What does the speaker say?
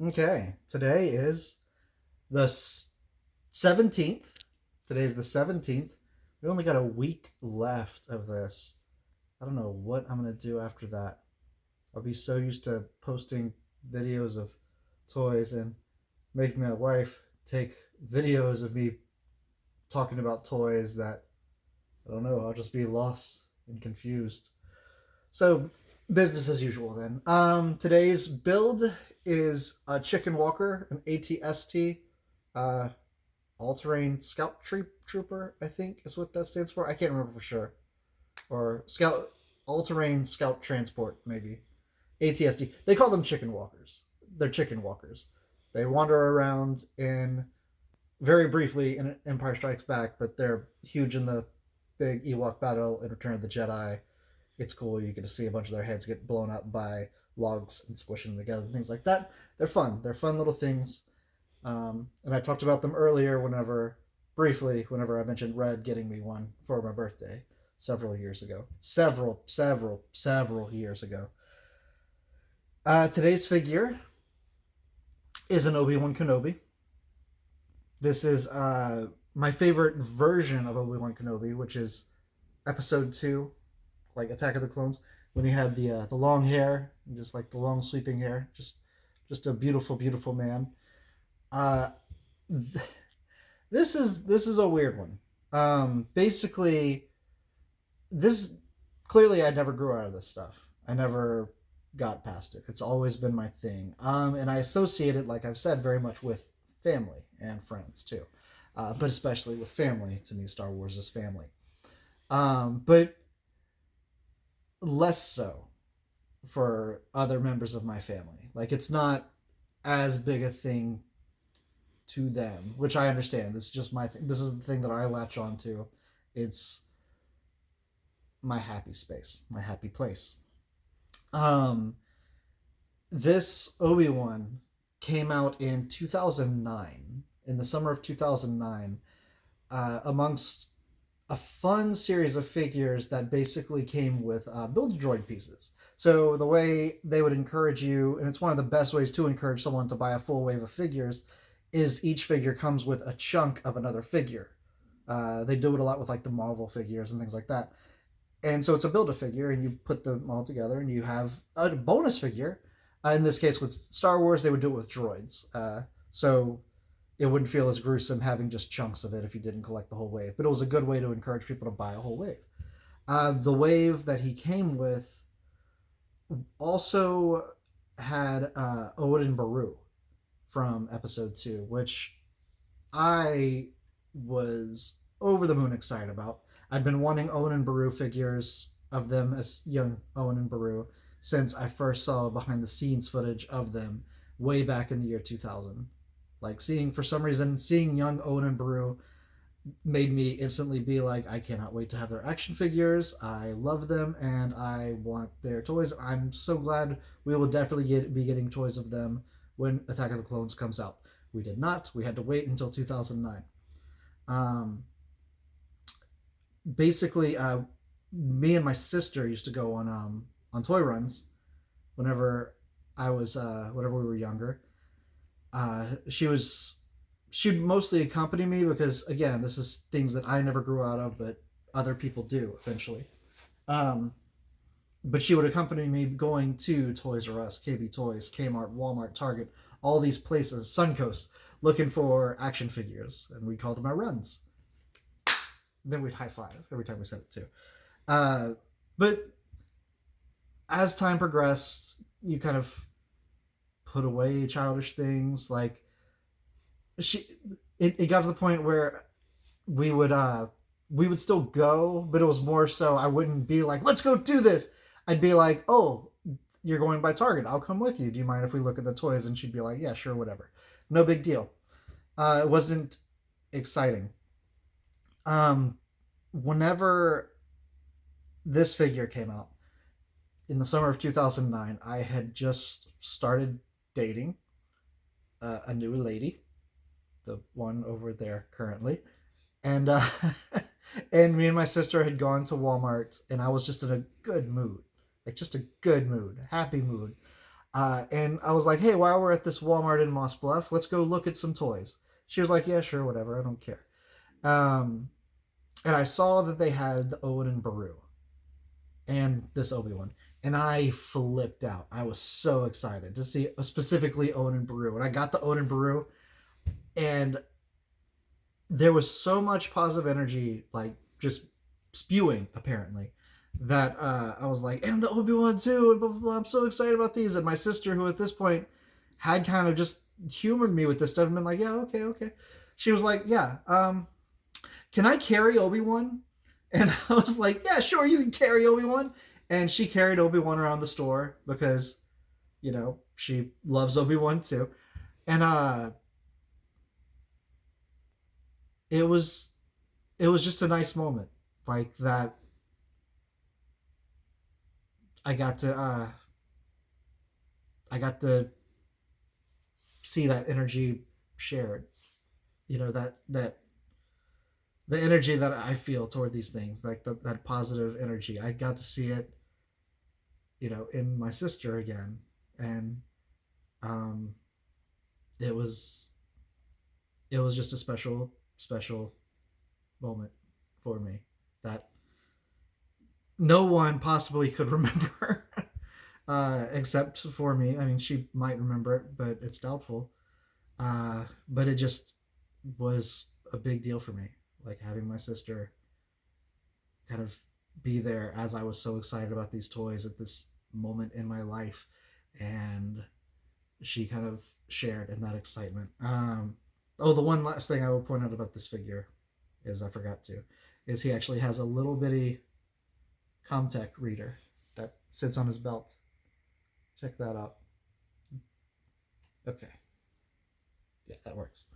Okay, today is the 17th. Today is the 17th. We only got a week left of this. I don't know what I'm going to do after that. I'll be so used to posting videos of toys and making my wife take videos of me talking about toys that I don't know, I'll just be lost and confused. So, business as usual then. Today's build is a chicken walker, an ATST, uh, all terrain scout trooper, I think is what that stands for. I can't remember for sure. Or scout, all terrain scout transport, maybe. ATSD. They call them chicken walkers. They're chicken walkers. They wander around in very briefly in Empire Strikes Back, but they're huge in the big Ewok battle in Return of the Jedi. It's cool. You get to see a bunch of their heads get blown up by logs and squishing them together and things like that. They're fun. They're fun little things. And I talked about them earlier whenever I mentioned Red getting me one for my birthday several years ago. Several years ago. Today's figure is an Obi Wan Kenobi. This is my favorite version of Obi Wan Kenobi, which is Episode 2, like Attack of the Clones, when he had the long hair, just like the long sweeping hair, just a beautiful man. Uh, this is a weird one. Basically, this clearly I never grew out of this stuff. I never got past it. It's always been my thing. And I associate it, like I've said, very much with family and friends too. But especially with family. To me, Star Wars is family. But less so for other members of my family. Like, it's not as big a thing to them, which I understand. This is just my thing. This is the thing that I latch on to. It's my happy space, my happy place. Um, this Obi-Wan came out in 2009, in the summer of 2009, amongst a fun series of figures that basically came with Build-A-Droid pieces. So the way they would encourage you, and it's one of the best ways to encourage someone to buy a full wave of figures, is each figure comes with a chunk of another figure. They do it a lot with like the Marvel figures and things like that. And so it's a Build-A-Figure, and you put them all together, and you have a bonus figure. In this case, with Star Wars, they would do it with droids. So it wouldn't feel as gruesome having just chunks of it if you didn't collect the whole wave. But it was a good way to encourage people to buy a whole wave. The wave that he came with also had Owen and Beru from Episode 2, which I was over the moon excited about. I'd been wanting Owen and Beru figures of them as young Owen and Beru since I first saw behind the scenes footage of them way back in the year 2000. Like, for some reason, seeing young Owen and Beru made me instantly be like, I cannot wait to have their action figures. I love them and I want their toys. I'm so glad we will definitely be getting toys of them when Attack of the Clones comes out. We did not. We had to wait until 2009. Basically, me and my sister used to go on toy runs whenever whenever we were younger. She'd mostly accompany me because, again, this is things that I never grew out of, but other people do eventually. But she would accompany me going to Toys R Us, KB Toys, Kmart, Walmart, Target, all these places, Suncoast, looking for action figures, and we called them our runs. Then we'd high five every time we said it too. But as time progressed, you kind of put away childish things. Like, it got to the point where we would still go, but it was more so I wouldn't be like, let's go do this. I'd be like, oh, you're going by Target, I'll come with you. Do you mind if we look at the toys? And she'd be like, yeah, sure, whatever. No big deal. It wasn't exciting. Whenever this figure came out in the summer of 2009, I had just started dating a new lady, the one over there currently, and and me and my sister had gone to Walmart, and I was just in a good mood, like just a good mood, happy mood. And I was like, hey, while we're at this Walmart in Moss Bluff, let's go look at some toys. She was like, yeah, sure, whatever, I don't care. Um, and I saw that they had the Owen and Baru and this Obi Wan, and I flipped out. I was so excited to see specifically Owen and Baru, and I got the Owen and Baru, and there was so much positive energy, like just spewing apparently, that I was like, and the Obi Wan too, and blah blah blah. I'm so excited about these. And my sister, who at this point had kind of just humored me with this stuff and been like, yeah, okay, okay. She was like, yeah, can I carry Obi Wan? And I was like, yeah, sure, you can carry Obi Wan. And she carried Obi Wan around the store because, she loves Obi Wan too. And it was it was just a nice moment, like that. I got to I got to see that energy shared. That the energy that I feel toward these things, like that positive energy. I got to see it, in my sister again, and um, it was it was just a special moment for me that no one possibly could remember, except for me. I mean, she might remember it, but it's doubtful. But it just was a big deal for me, like having my sister kind of be there as I was so excited about these toys at this moment in my life, and she kind of shared in that excitement. Oh, the one last thing I will point out about this figure is I forgot to, is he actually has a little bitty Comtech reader that sits on his belt. Check that out. Okay, yeah, that works.